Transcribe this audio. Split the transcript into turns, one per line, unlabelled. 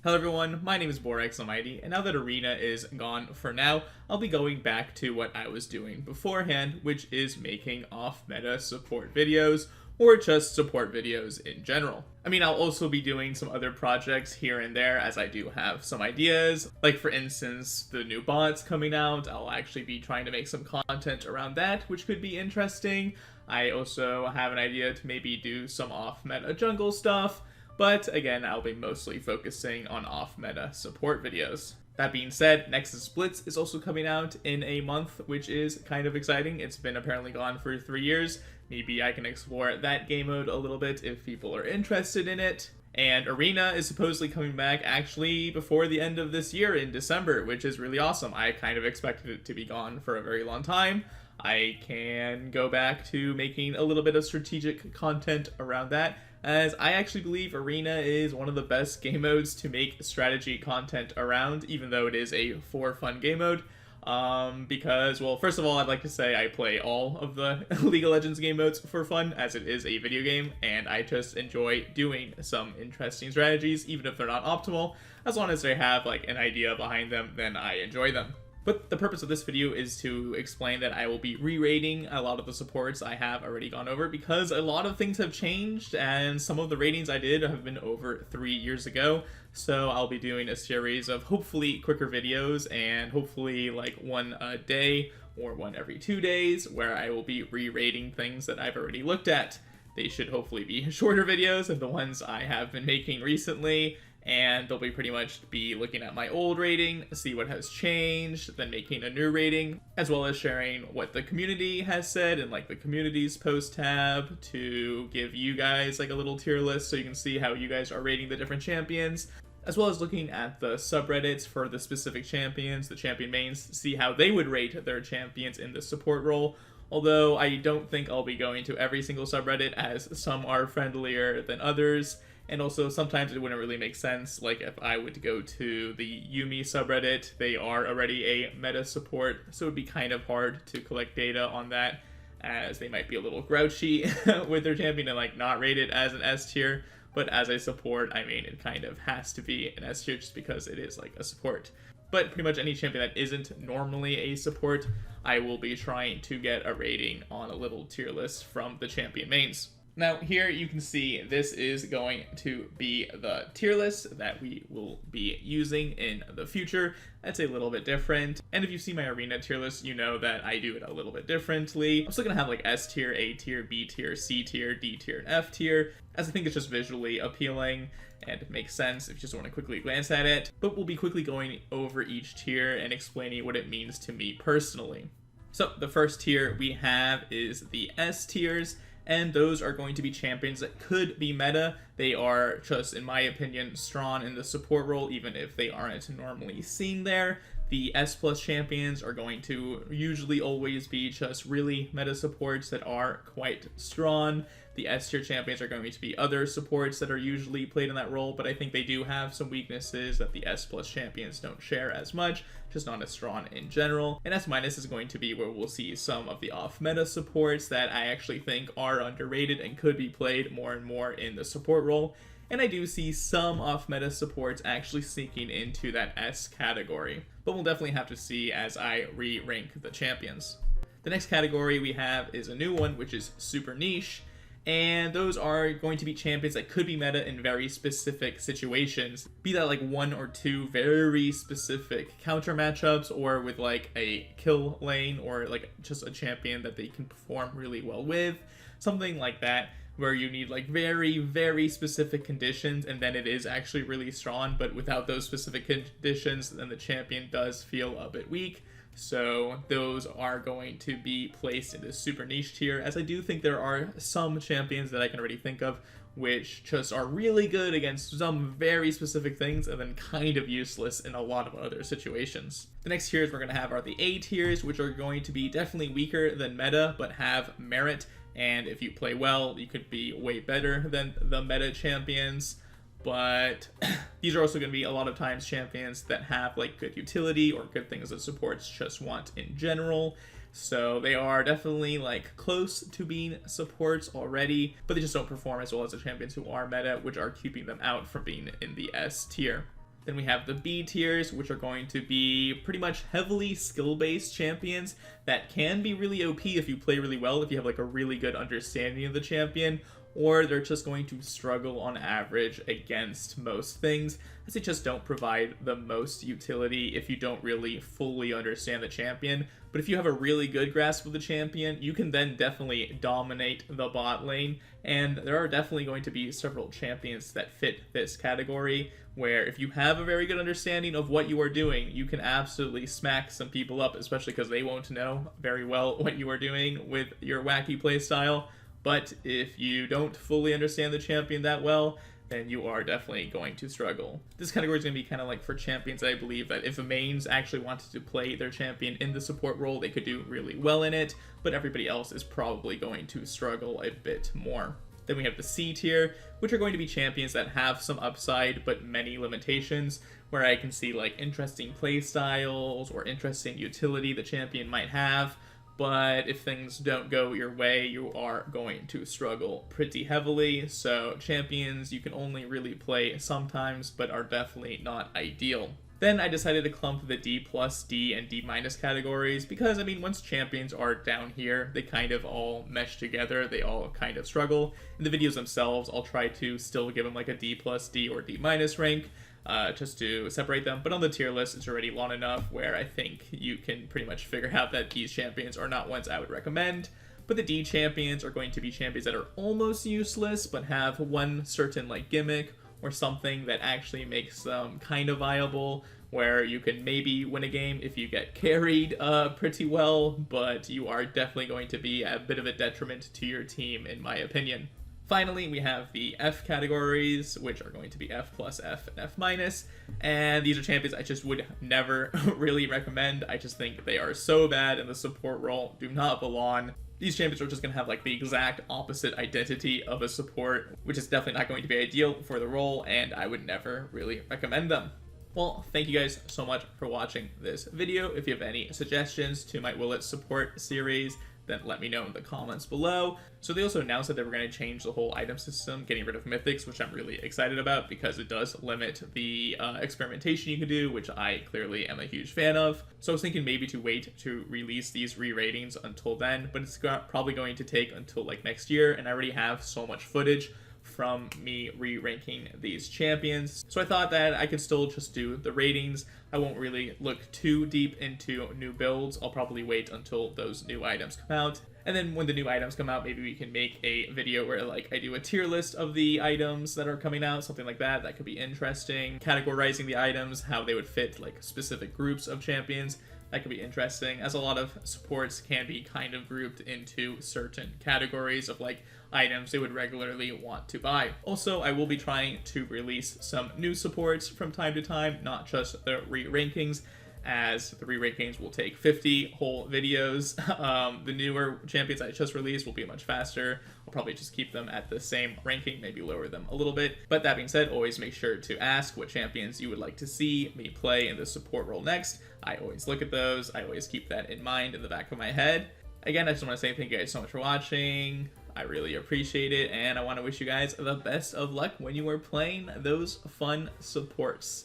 Hello everyone, my name is Borax Almighty, and now that Arena is gone for now, I'll be going back to what I was doing beforehand, which is making off-meta support videos, or just support videos in general. I mean, I'll also be doing some other projects here and there as I do have some ideas. Like for instance, the new bots coming out, I'll actually be trying to make some content around that, which could be interesting. I also have an idea to maybe do some off-meta jungle stuff. But again, I'll be mostly focusing on off-meta support videos. That being said, Nexus Blitz is also coming out in a month, which is kind of exciting. It's been apparently gone for 3 years. Maybe I can explore that game mode a little bit if people are interested in it. And Arena is supposedly coming back actually before the end of this year in December, which is really awesome. I kind of expected it to be gone for a very long time. I can go back to making a little bit of strategic content around that, as I actually believe Arena is one of the best game modes to make strategy content around, even though it is a for fun game mode. Because, well, first of all, I'd like to say I play all of the League of Legends game modes for fun, as it is a video game, and I just enjoy doing some interesting strategies, even if they're not optimal. As long as they have, like, an idea behind them, then I enjoy them. But the purpose of this video is to explain that I will be re-rating a lot of the supports I have already gone over, because a lot of things have changed and some of the ratings I did have been over 3 years ago. So I'll be doing a series of hopefully quicker videos, and hopefully like one a day or one every 2 days, where I will be re-rating things that I've already looked at. They should hopefully be shorter videos than the ones I have been making recently. And they'll be pretty much be looking at my old rating, see what has changed, then making a new rating, as well as sharing what the community has said in like the communities post tab to give you guys like a little tier list so you can see how you guys are rating the different champions, as well as looking at the subreddits for the specific champions, the champion mains, see how they would rate their champions in the support role. Although I don't think I'll be going to every single subreddit, as some are friendlier than others. And also, sometimes it wouldn't really make sense, like if I would go to the Yumi subreddit, they are already a meta support, so it would be kind of hard to collect data on that, as they might be a little grouchy with their champion and like not rate it as an S tier. But as a support, I mean, it kind of has to be an S tier just because it is like a support. But pretty much any champion that isn't normally a support, I will be trying to get a rating on a little tier list from the champion mains. Now here you can see this is going to be the tier list that we will be using in the future. That's a little bit different, and if you see my Arena tier list, you know that I do it a little bit differently. I'm still gonna have like S tier, A tier, B tier, C tier, D tier, and F tier, as I think it's just visually appealing and it makes sense if you just want to quickly glance at it. But we'll be quickly going over each tier and explaining what it means to me personally. So the first tier we have is the S tiers, and those are going to be champions that could be meta. They are just, in my opinion, strong in the support role, even if they aren't normally seen there. The S plus champions are going to usually always be just really meta supports that are quite strong. The S tier champions are going to be other supports that are usually played in that role, but I think they do have some weaknesses that the S plus champions don't share as much, just not as strong in general. And S minus is going to be where we'll see some of the off meta supports that I actually think are underrated and could be played more and more in the support role. And I do see some off-meta supports actually sneaking into that S category, but we'll definitely have to see as I re-rank the champions. The next category we have is a new one, which is super niche, and those are going to be champions that could be meta in very specific situations, be that like 1 or 2 very specific counter matchups, or with like a kill lane, or like just a champion that they can perform really well with, something like that, where you need like very, very specific conditions, and then it is actually really strong, but without those specific conditions, then the champion does feel a bit weak. So those are going to be placed in this super niche tier, as I do think there are some champions that I can already think of which just are really good against some very specific things and then kind of useless in a lot of other situations. The next tiers we're going to have are the A tiers, which are going to be definitely weaker than meta, but have merit. And if you play well, you could be way better than the meta champions. But these are also going to be a lot of times champions that have like good utility or good things that supports just want in general. So they are definitely like close to being supports already, but they just don't perform as well as the champions who are meta, which are keeping them out from being in the S tier. Then we have the B tiers, which are going to be pretty much heavily skill-based champions that can be really OP if you play really well, if you have like a really good understanding of the champion, or they're just going to struggle on average against most things, as they just don't provide the most utility if you don't really fully understand the champion. But if you have a really good grasp of the champion, you can then definitely dominate the bot lane, and there are definitely going to be several champions that fit this category, where if you have a very good understanding of what you are doing, you can absolutely smack some people up, especially because they won't know very well what you are doing with your wacky playstyle. But if you don't fully understand the champion that well, then you are definitely going to struggle. This category is going to be kind of like for champions. I believe that if the mains actually wanted to play their champion in the support role, they could do really well in it, but everybody else is probably going to struggle a bit more. Then we have the C tier, which are going to be champions that have some upside, but many limitations, where I can see like interesting play styles or interesting utility the champion might have, but if things don't go your way, you are going to struggle pretty heavily. So champions you can only really play sometimes, but are definitely not ideal. Then I decided to clump the D+, D, and D- categories because, I mean, once champions are down here, they kind of all mesh together. They all kind of struggle. In the videos themselves, I'll try to still give them like a D+, D, or D- rank, just to separate them. But on the tier list, it's already long enough where I think you can pretty much figure out that these champions are not ones I would recommend. But the D champions are going to be champions that are almost useless, but have one certain like gimmick or something that actually makes them kind of viable, where you can maybe win a game if you get carried pretty well, but you are definitely going to be a bit of a detriment to your team, in my opinion. Finally, we have the F categories, which are going to be F+, F, and F-, and these are champions I just would never really recommend. I just think they are so bad in the support role, do not belong. These champions are just going to have like the exact opposite identity of a support, which is definitely not going to be ideal for the role, and I would never really recommend them. Well, thank you guys so much for watching this video. If you have any suggestions to my Will It support series, then let me know in the comments below. So they also announced that they were going to change the whole item system, getting rid of mythics, which I'm really excited about because it does limit the experimentation you can do, which I clearly am a huge fan of. So I was thinking maybe to wait to release these re-ratings until then, but it's probably going to take until like next year, and I already have so much footage from me re-ranking these champions. So I thought that I could still just do the ratings. I won't really look too deep into new builds. I'll probably wait until those new items come out. And then when the new items come out, maybe we can make a video where like I do a tier list of the items that are coming out, something like that. That could be interesting. Categorizing the items, how they would fit like specific groups of champions. That could be interesting, as a lot of supports can be kind of grouped into certain categories of like items they would regularly want to buy. Also, I will be trying to release some new supports from time to time, not just the re-rankings, as the re-rankings will take 50 whole videos. The newer champions I just released will be much faster. I'll probably just keep them at the same ranking, maybe lower them a little bit. But that being said, always make sure to ask what champions you would like to see me play in the support role next. I always look at those. I always keep that in mind in the back of my head. Again, I just want to say thank you guys so much for watching. I really appreciate it, and I want to wish you guys the best of luck when you are playing those fun supports.